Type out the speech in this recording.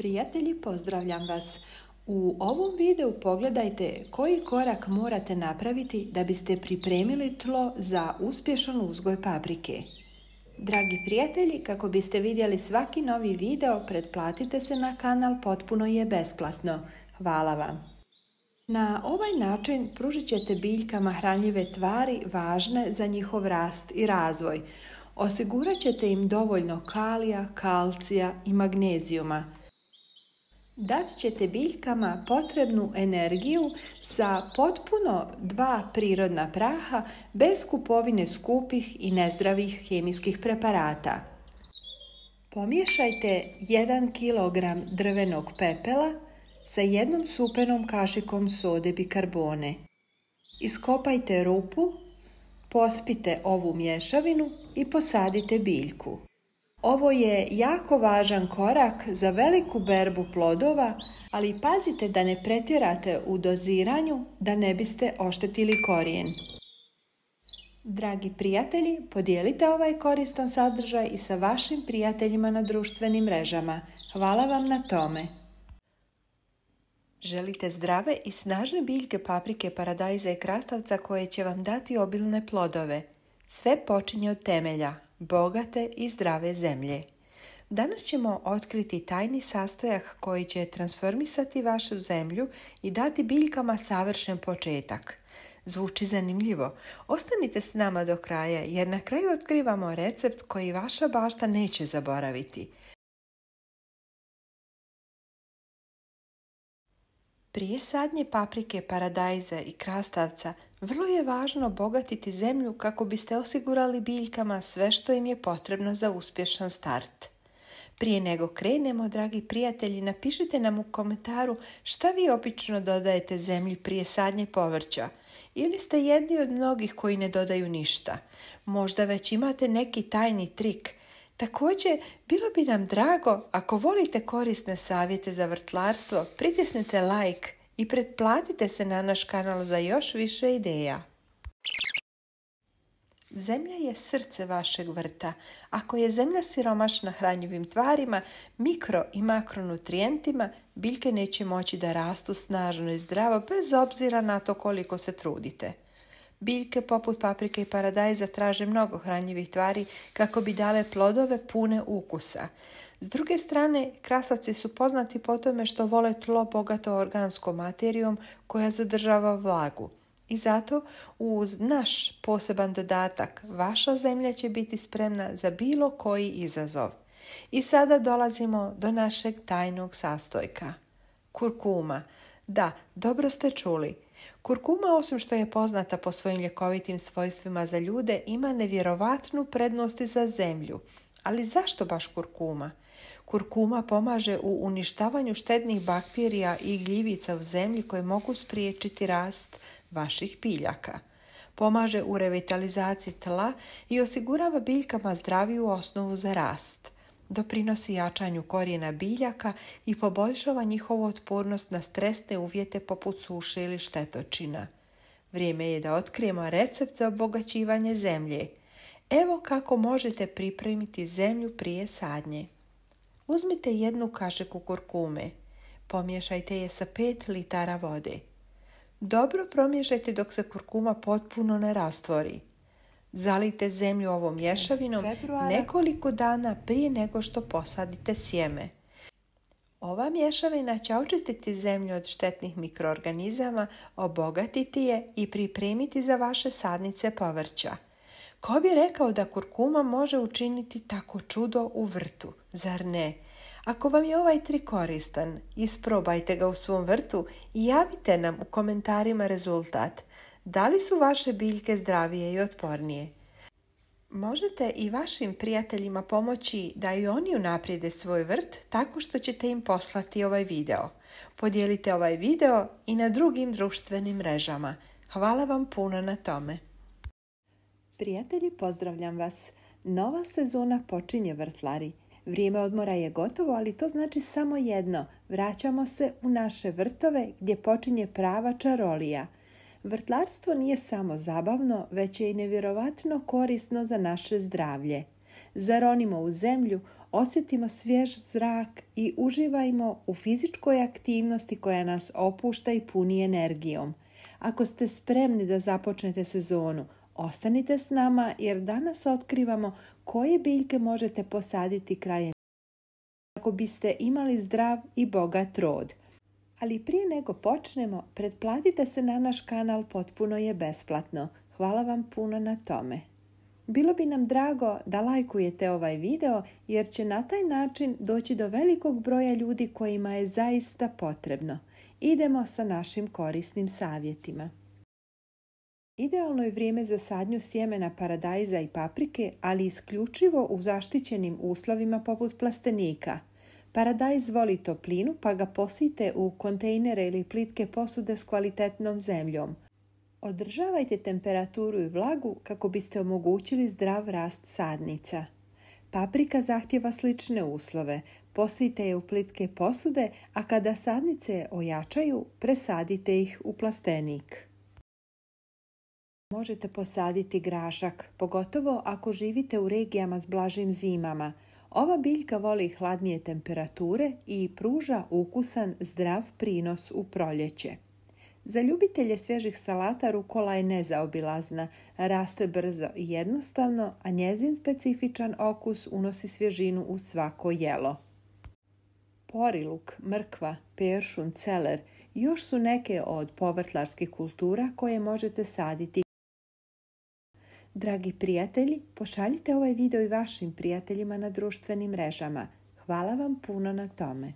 Prijatelji, pozdravljam vas! U ovom videu pogledajte koji korak morate napraviti da biste pripremili tlo za uspješan uzgoj paprike. Dragi prijatelji, kako biste vidjeli svaki novi video, pretplatite se na kanal, potpuno je besplatno. Hvala vam! Na ovaj način pružit ćete biljkama hranjive tvari važne za njihov rast i razvoj. Osigurat ćete im dovoljno kalija, kalcija i magnezijuma. Dat ćete biljkama potrebnu energiju sa potpuno 2 prirodna praha bez kupovine skupih i nezdravih hemijskih preparata. Pomiješajte 1 kg drvenog pepela sa 1 supenom kašikom sode bikarbone. Iskopajte rupu, pospite ovu mješavinu i posadite biljku. Ovo je jako važan korak za veliku berbu plodova, ali pazite da ne pretjerate u doziranju da ne biste oštetili korijen. Dragi prijatelji, podijelite ovaj koristan sadržaj i sa vašim prijateljima na društvenim mrežama. Hvala vam na tome! Želite zdrave i snažne biljke paprike, paradajza i krastavca koje će vam dati obilne plodove? Sve počinje od temelja, bogate i zdrave zemlje. Danas ćemo otkriti tajni sastojak koji će transformisati vašu zemlju i dati biljkama savršen početak. Zvuči zanimljivo. Ostanite s nama do kraja jer na kraju otkrivamo recept koji vaša bašta neće zaboraviti. Prije sadnje paprike, paradajza i krastavca vrlo je važno obogatiti zemlju kako biste osigurali biljkama sve što im je potrebno za uspješan start. Prije nego krenemo, dragi prijatelji, napišite nam u komentaru šta vi obično dodajete zemlji prije sadnje povrća. Ili ste jedni od mnogih koji ne dodaju ništa. Možda već imate neki tajni trik. Također, bilo bi nam drago ako volite korisne savjete za vrtlarstvo, pritisnite like i pretplatite se na naš kanal za još više ideja. Zemlja je srce vašeg vrta. Ako je zemlja siromašna hranjivim tvarima, mikro i makronutrijentima, biljke neće moći da rastu snažno i zdravo bez obzira na to koliko se trudite. Biljke poput paprike i paradajza traže mnogo hranjivih tvari kako bi dale plodove pune ukusa. S druge strane, krastavci su poznati po tome što vole tlo bogato organskom materijom koja zadržava vlagu. I zato uz naš poseban dodatak vaša zemlja će biti spremna za bilo koji izazov. I sada dolazimo do našeg tajnog sastojka. Kurkuma. Da, dobro ste čuli. Kurkuma, osim što je poznata po svojim ljekovitim svojstvima za ljude, ima nevjerovatnu prednost za zemlju. Ali zašto baš kurkuma? Kurkuma pomaže u uništavanju štetnih bakterija i gljivica u zemlji koje mogu spriječiti rast vaših biljaka. Pomaže u revitalizaciji tla i osigurava biljkama zdraviju osnovu za rast. Doprinosi jačanju korijena biljaka i poboljšava njihovu otpornost na stresne uvjete poput suše ili štetočina. Vrijeme je da otkrijemo recept za obogaćivanje zemlje. Evo kako možete pripremiti zemlju prije sadnje. Uzmite 1 kašiku kurkume. Pomiješajte je sa 5 litara vode. Dobro promiješajte dok se kurkuma potpuno ne rastvori. Zalijte zemlju ovom mješavinom nekoliko dana prije nego što posadite sjeme. Ova mješavina će očistiti zemlju od štetnih mikroorganizama, obogatiti je i pripremiti za vaše sadnice povrća. Ko bi rekao da kurkuma može učiniti tako čudo u vrtu, zar ne? Ako vam je ovaj trik koristan, isprobajte ga u svom vrtu i javite nam u komentarima rezultat. Da li su vaše biljke zdravije i otpornije? Možete i vašim prijateljima pomoći da i oni unaprijede svoj vrt tako što ćete im poslati ovaj video. Podijelite ovaj video i na drugim društvenim mrežama. Hvala vam puno na tome. Prijatelji, pozdravljam vas. Nova sezona počinje, vrtlari. Vrijeme odmora je gotovo, ali to znači samo jedno. Vraćamo se u naše vrtove gdje počinje prava čarolija. Vrtlarstvo nije samo zabavno, već je i nevjerovatno korisno za naše zdravlje. Zaronimo u zemlju, osjetimo svjež zrak i uživajmo u fizičkoj aktivnosti koja nas opušta i puni energijom. Ako ste spremni da započnete sezonu, ostanite s nama jer danas otkrivamo koje biljke možete posaditi krajem kako biste imali zdrav i bogat rod. Ali prije nego počnemo, pretplatite se na naš kanal, potpuno je besplatno. Hvala vam puno na tome. Bilo bi nam drago da lajkujete ovaj video jer će na taj način doći do velikog broja ljudi kojima je zaista potrebno. Idemo sa našim korisnim savjetima. Idealno je vrijeme za sadnju sjemena paradajza i paprike, ali isključivo u zaštićenim uslovima poput plastenika. Paradajz voli toplinu, pa ga posijte u kontejnere ili plitke posude s kvalitetnom zemljom. Održavajte temperaturu i vlagu kako biste omogućili zdrav rast sadnica. Paprika zahtjeva slične uslove. Posijte je u plitke posude, a kada sadnice ojačaju, presadite ih u plastenik. Možete posaditi grašak, pogotovo ako živite u regijama s blažim zimama. Ova biljka voli hladnije temperature i pruža ukusan, zdrav prinos u proljeće. Za ljubitelje svježih salata rukola je nezaobilazna, raste brzo i jednostavno, a njezin specifičan okus unosi svježinu u svako jelo. Poriluk, mrkva, peršun, celer još su neke od povrtlarskih kultura koje možete saditi. Dragi prijatelji, pošaljite ovaj video i vašim prijateljima na društvenim mrežama. Hvala vam puno na tome.